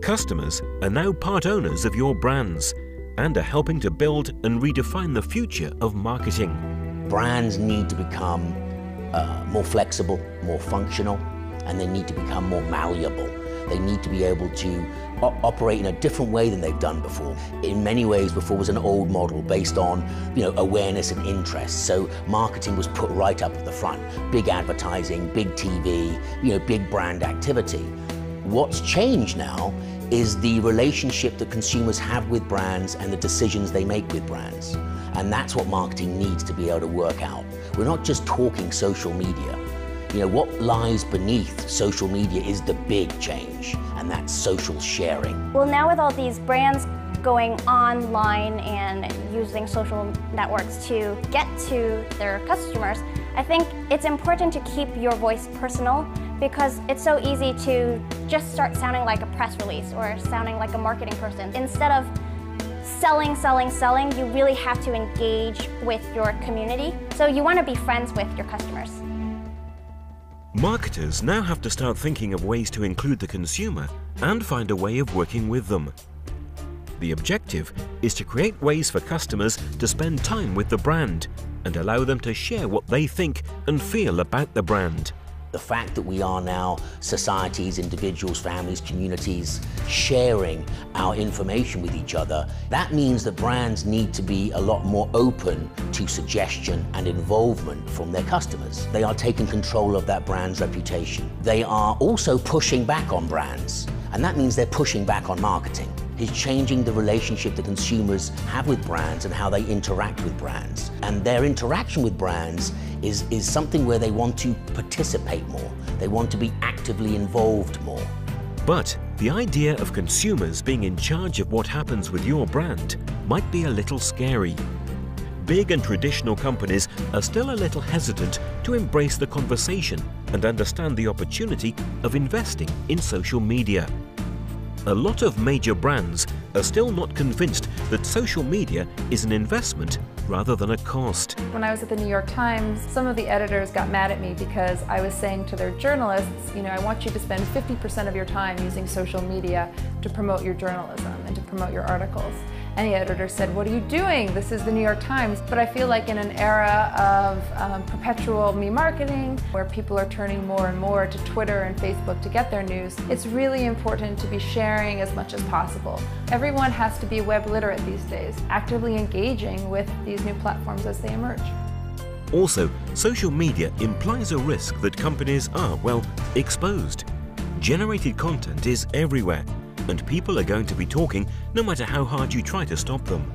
Customers are now part owners of your brands and are helping to build and redefine the future of marketing. Brands need to become more flexible, more functional, and they need to become more malleable. They need to be able to operate in a different way than they've done before. In many ways, before was an old model based on, awareness and interest. So marketing was put right up at the front. Big advertising, big TV, big brand activity. What's changed now is the relationship that consumers have with brands and the decisions they make with brands. And that's what marketing needs to be able to work out. We're not just talking social media. What lies beneath social media is the big change, and that's social sharing. Well, now with all these brands going online and using social networks to get to their customers, I think it's important to keep your voice personal, because it's so easy to just start sounding like a press release or sounding like a marketing person. Instead of selling, you really have to engage with your community. So you want to be friends with your customers. Marketers now have to start thinking of ways to include the consumer and find a way of working with them. The objective is to create ways for customers to spend time with the brand and allow them to share what they think and feel about the brand. The fact that we are now societies, individuals, families, communities sharing our information with each other, that means that brands need to be a lot more open to suggestion and involvement from their customers. They are taking control of that brand's reputation. They are also pushing back on brands, and that means they're pushing back on marketing. It's changing the relationship that consumers have with brands and how they interact with brands. And their interaction with brands is something where they want to participate more. They want to be actively involved more. But the idea of consumers being in charge of what happens with your brand might be a little scary. Big and traditional companies are still a little hesitant to embrace the conversation and understand the opportunity of investing in social media. A lot of major brands are still not convinced that social media is an investment rather than a cost. When I was at the New York Times, some of the editors got mad at me because I was saying to their journalists, I want you to spend 50% of your time using social media to promote your journalism and to promote your articles. And the editor said, what are you doing? This is the New York Times. But I feel like in an era of perpetual me-marketing, where people are turning more and more to Twitter and Facebook to get their news, it's really important to be sharing as much as possible. Everyone has to be web literate these days, actively engaging with these new platforms as they emerge. Also, social media implies a risk that companies are, exposed. Generated content is everywhere, and people are going to be talking no matter how hard you try to stop them.